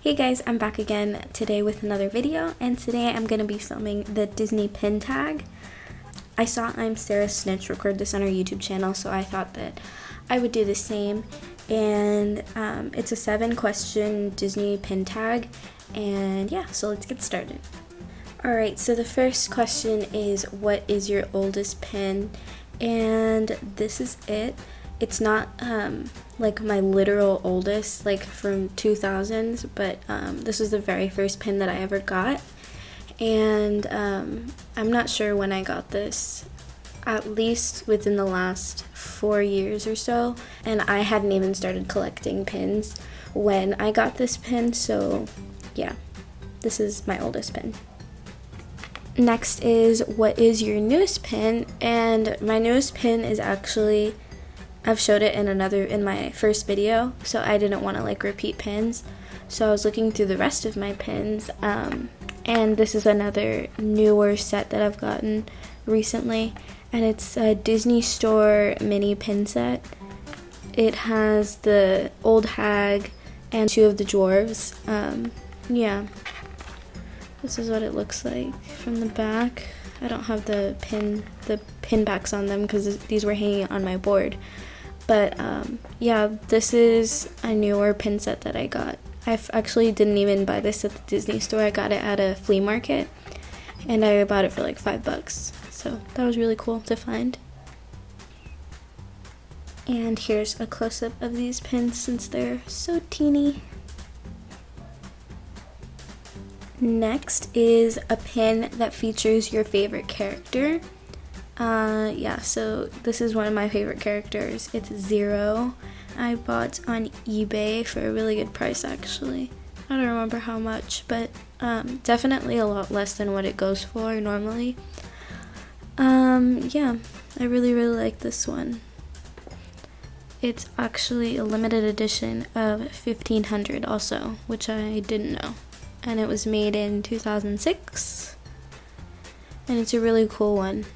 Hey guys, I'm back again today with another video, and today I'm going to be filming the Disney pin tag. I saw I'm Sarah Snitch record this on her YouTube channel, so I thought that I would do the same. And it's a 7-question Disney pin tag, and yeah, so let's get started. Alright, so the first question is, what is your oldest pin? And this is it. It's not like my literal oldest, like from 2000s, but this was the very first pin that I ever got. And I'm not sure when I got this, at least within the last 4 years or so. And I hadn't even started collecting pins when I got this pin, so yeah, this is my oldest pin. Next is, what is your newest pin? And my newest pin is actually, I've showed it in my first video, so I didn't want to like repeat pins. So I was looking through the rest of my pins, and this is another newer set that I've gotten recently, and it's a Disney Store mini pin set. It has the old hag and 2 of the dwarves. Yeah, this is what it looks like from the back. I don't have the pin backs on them because these were hanging on my board. But yeah, this is a newer pin set that I got. I actually didn't even buy this at the Disney Store. I got it at a flea market, and I bought it for like $5. So that was really cool to find. And here's a close-up of these pins since they're so teeny. Next is a pin that features your favorite character. Yeah, so this is one of my favorite characters. It's Zero. I bought on eBay for a really good price, actually. I don't remember how much, but definitely a lot less than what it goes for normally. Yeah, I really like this one. It's actually a limited edition of 1500 also, which I didn't know. And it was made in 2006, and it's a really cool one.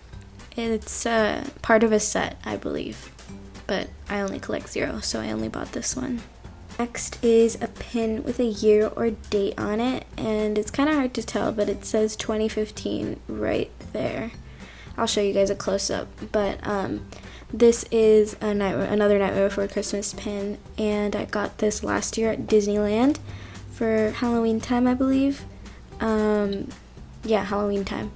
It's part of a set, I believe, but I only collect 0, so I only bought this one. Next is a pin with a year or date on it, and it's kind of hard to tell, but it says 2015 right there. I'll show you guys a close-up, but this is another Nightmare Before Christmas pin, and I got this last year at Disneyland for Halloween time, I believe. Yeah, Halloween time.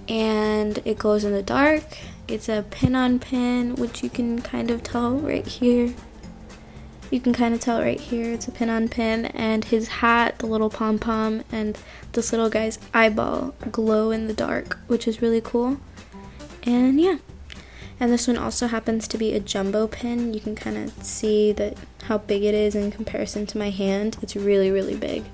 And it glows in the dark. It's a pin-on pin, which you can kind of tell right here. It's a pin-on pin, and his hat, the little pom-pom, and this little guy's eyeball glow in the dark, which is really cool. And yeah. And this one also happens to be a jumbo pin. You can kind of see how big it is in comparison to my hand. It's really big.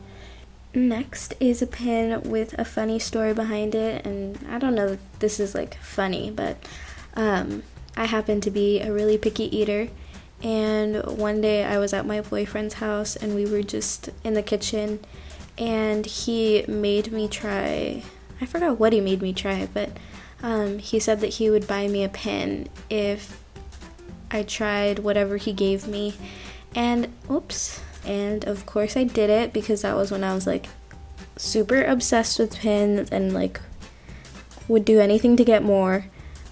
Next is a pin with a funny story behind it, and I don't know if this is like funny, but I happen to be a really picky eater, and one day I was at my boyfriend's house and we were just in the kitchen, and he made me try, I forgot what he made me try, but he said that he would buy me a pin if I tried whatever he gave me, and of course I did it, because that was when I was like super obsessed with pins and like would do anything to get more.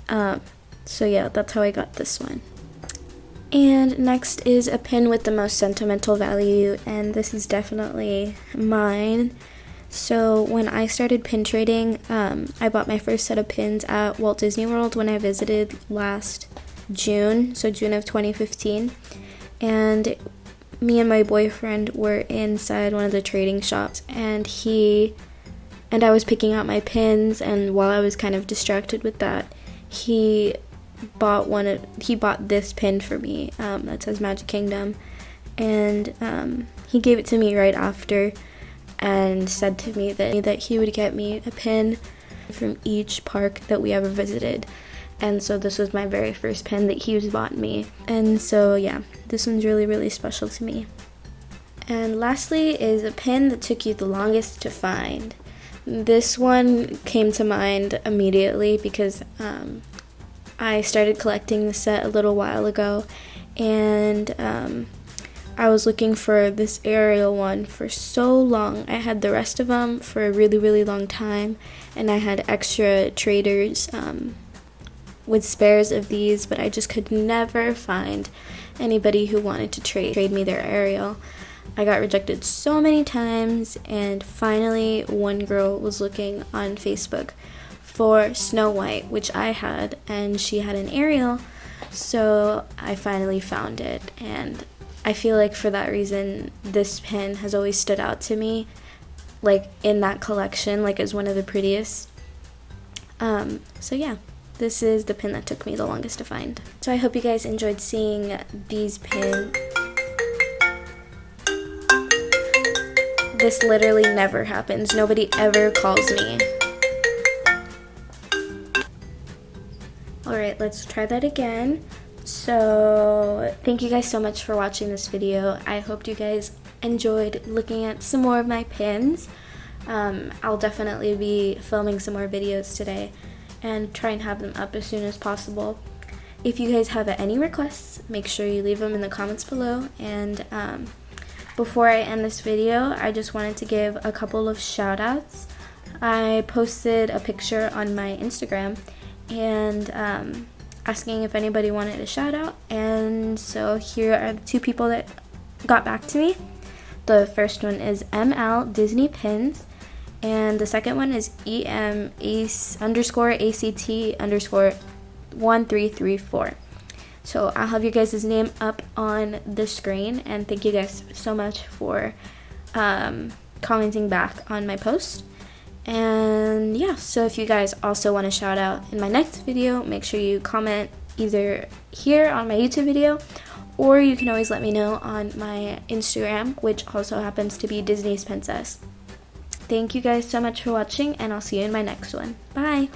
So yeah, that's how I got this one. And next is a pin with the most sentimental value, and this is definitely mine. So when I started pin trading, I bought my first set of pins at Walt Disney World when I visited last June, so June of 2015. And me and my boyfriend were inside one of the trading shops, and I was picking out my pins, and while I was kind of distracted with that, he bought this pin for me that says Magic Kingdom, and he gave it to me right after and said to me that he would get me a pin from each park that we ever visited. And so this was my very first pin that he bought me. And so yeah, this one's really special to me. And lastly is a pin that took you the longest to find. This one came to mind immediately because I started collecting the set a little while ago, and I was looking for this Ariel one for so long. I had the rest of them for a really, really long time, and I had extra traders with spares of these, but I just could never find anybody who wanted to trade me their Ariel. I got rejected so many times, and finally one girl was looking on Facebook for Snow White, which I had, and she had an Ariel, so I finally found it. And I feel like for that reason this pin has always stood out to me, like in that collection, like as one of the prettiest. So yeah, this is the pin that took me the longest to find. So I hope you guys enjoyed seeing these pins. This literally never happens. Nobody ever calls me. Alright, let's try that again. So thank you guys so much for watching this video. I hope you guys enjoyed looking at some more of my pins. I'll definitely be filming some more videos today and try and have them up as soon as possible. If you guys have any requests, make sure you leave them in the comments below. And before I end this video, I just wanted to give a couple of shout outs. I posted a picture on my Instagram and asking if anybody wanted a shout out, and so here are the two people that got back to me. The first one is ML Disney Pins, and the second one is EM_ACT_1334. So I'll have your guys' name up on the screen, and thank you guys so much for commenting back on my post. And yeah, so if you guys also want a shout out in my next video, make sure you comment either here on my YouTube video, or you can always let me know on my Instagram, which also happens to be Disney's Princess. Thank you guys so much for watching, and I'll see you in my next one. Bye!